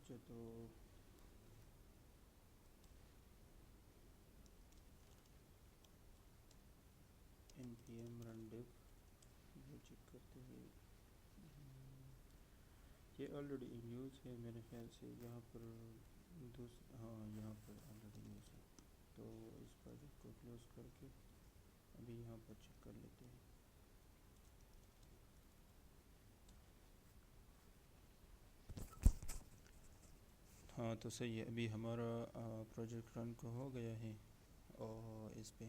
اچھا تو npm run diff یہ چیک کرتے ہیں. یہ آلریڈی ان یوز ہے میرے خیال سے. یہاں پر ہاں یہاں پر آلریڈی یوز ہے. تو اس پروجیکٹ کو کلوز کر کے ابھی یہاں پر چیک کر لیتے ہیں. ہاں تو صحیح ہے. ابھی ہمارا پروجیکٹ رن کو ہو گیا ہے. اور اس پہ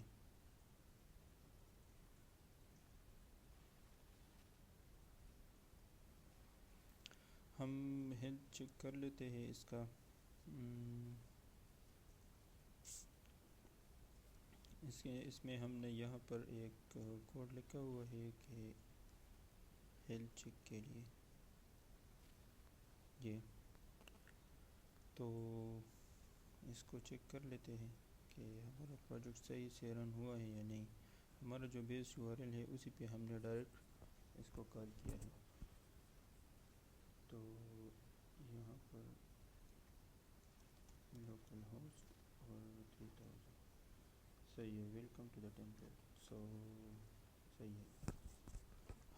ہم ہیلتھ چیک کر لیتے ہیں اس کا. اس میں ہم نے یہاں پر ایک کوڈ لکھا ہوا ہے کہ ہیلتھ چیک کے لیے یہ. تو اس کو چیک کر لیتے ہیں کہ ہمارا پروجیکٹ صحیح سے رن ہوا ہے یا نہیں. ہمارا جو بیس یو آر ایل ہے اسی پہ ہم نے ڈائریکٹ اس کو کال کیا ہے. تو یہاں پر لوکل ہوسٹ اور 3000 صحیح ہے. Welcome to the temple. So صحیح ہے.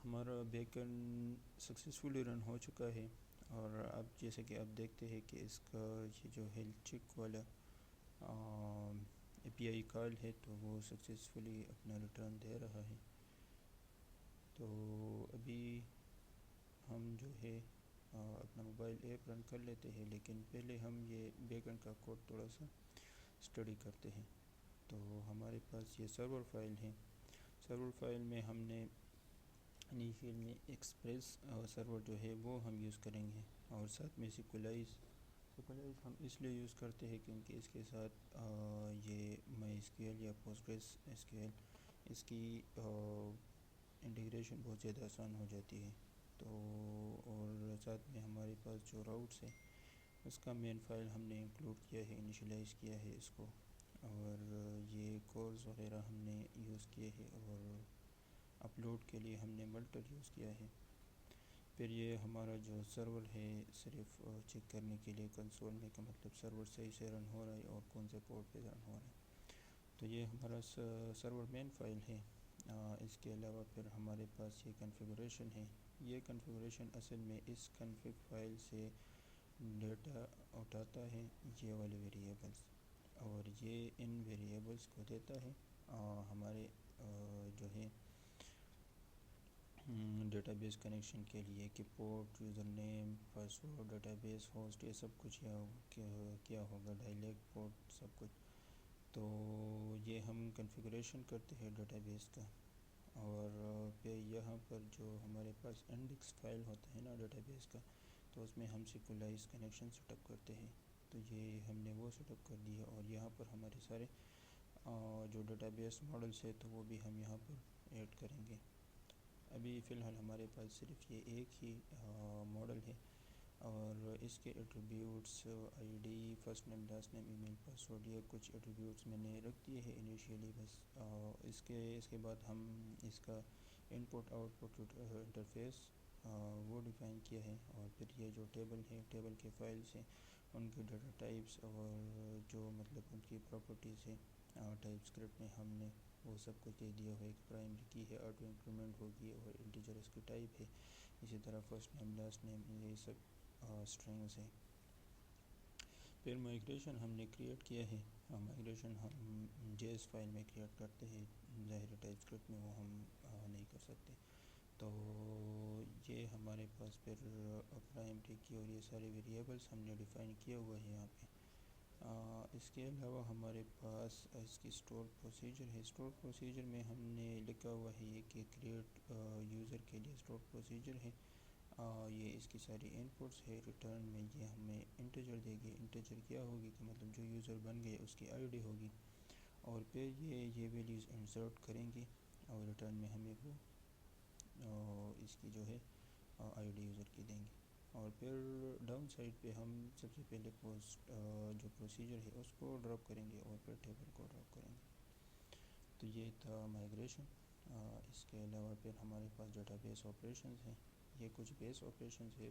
ہمارا بیک اینڈ سکسیزفلی رن ہو چکا ہے. اور اب جیسے کہ آپ دیکھتے ہیں کہ اس کا یہ جو ہیلتھ چیک والا اے پی آئی کال ہے تو وہ سکسیزفلی اپنا ریٹرن دے رہا ہے. تو ابھی ہم جو ہے اپنا موبائل ایپ رن کر لیتے ہیں. لیکن پہلے ہم یہ بیک اینڈ کا کوڈ تھوڑا سا اسٹڈی کرتے ہیں. تو ہمارے پاس یہ سرور فائل ہے. سرور فائل میں ہم نے انیشیل میں ایکسپریس سرور جو ہے وہ ہم یوز کریں گے. اور ساتھ میں سیکولائز ہم اس لیے یوز کرتے ہیں کیونکہ اس کے ساتھ یہ مائی ایس کیو ایل یا پوسٹگریس ایس کیو ایل اس کی انٹیگریشن بہت زیادہ آسان ہو جاتی ہے. تو اور ساتھ میں ہمارے پاس جو راؤٹس ہے اس کا مین فائل ہم نے انکلوڈ کیا ہے, انیشلائز کیا ہے اس کو. اور یہ کورس وغیرہ ہم نے یوز کیے ہیں. اور اپلوڈ کے لیے ہم نے ملٹر یوز کیا ہے. پھر یہ ہمارا جو سرور ہے صرف چیک کرنے کے لیے کنسول میں کا مطلب سرور صحیح سے رن ہو رہا ہے اور کون سے پورٹ پہ رن ہو رہا ہے. تو یہ ہمارا سرور مین فائل ہے. اس کے علاوہ پھر ہمارے پاس یہ کنفیگریشن ہے. یہ کنفیگریشن اصل میں اس کنفگ فائل سے ڈیٹا اٹھاتا ہے یہ والے ویریبلس. اور یہ ان ویریبلس کو دیتا ہے ہمارے جو ہے ڈیٹا بیس کنیکشن کے لیے کہ port, user name, password, data base host یہ سب کچھ کیا ہوگا, ڈائلیکٹ پورٹ سب کچھ. تو یہ ہم کنفیگریشن کرتے ہیں ڈیٹا بیس کا. اور پھر یہاں پر جو ہمارے پاس انڈیکس فائل ہوتا ہے نا ڈیٹا بیس کا تو اس میں ہم سیکولائز کنیکشن سیٹ اپ کرتے ہیں. تو یہ ہم نے وہ سیٹ اپ کر دیا. اور یہاں پر ہمارے سارے جو ڈیٹا بیس ماڈلس ہے تو وہ بھی ہم یہاں پر ایڈ کریں گے. ابھی فی الحال ہمارے پاس صرف یہ ایک ہی ماڈل ہے. اور اس کے attributes I D, first name, last name, email, password یہ کچھ ایٹریبیوٹس میں نے رکھ دیے ہیں انیشیلی بس. اس کے بعد ہم اس کا ان پٹ آؤٹ پٹ انٹرفیس وہ ڈیفائن کیا ہے. اور پھر یہ جو ٹیبل ہے ٹیبل کے فائلس ہیں ان کے ڈیٹا ٹائپس اور جو مطلب ان کی پراپرٹیز ہیں ٹائپ اسکرپٹ میں ہم نے وہ سب کچھ دے دیا ہوا ہے. ایک پرائمری کی ہے, آٹو انکریمنٹ ہوگی اور انٹیجر اس کی ٹائپ ہے. اسی طرح فرسٹ نیم, لاسٹ نیم یہ سب اسٹرنگس ہیں. پھر مائگریشن ہم نے کریٹ کیا ہے. مائگریشن ہم جے ایس فائل میں کریٹ کرتے ہیں, ظاہر ٹائپ اسکرپٹ میں وہ ہم نہیں کر سکتے. تو یہ ہمارے پاس پھر پرائمری کی اور یہ سارے ویریبلس ہم نے ڈیفائن کیا ہوا ہے یہاں پہ. اس کے علاوہ ہمارے پاس اس کی اسٹور پروسیجر ہے. اسٹور پروسیجر میں ہم نے لکھا ہوا ہے یہ کہ کریٹ یوزر کے لیے اسٹور پروسیجر ہے. یہ اس کی ساری ان پٹس ہے. ریٹرن میں یہ ہمیں انٹیجر دے گی. انٹیجر کیا ہوگی کہ مطلب جو یوزر بن گئے اس کی آئی ڈی ہوگی. اور پھر یہ ویلیوز انسرٹ کریں گے اور ریٹرن میں ہمیں وہ اس کی جو ہے آئی ڈی یوزر کی دیں گے. اور پھر ڈاؤن سائڈ پہ ہم سب سے پہلے جو پروسیجر ہے اس کو ڈراپ کریں گے اور پھر ٹیبل کو ڈراپ کریں گے. تو یہ تھا مائگریشن. اس کے علاوہ پھر ہمارے پاس ڈیٹا بیس آپریشنز ہیں. یہ کچھ بیس آپریشنز ہے.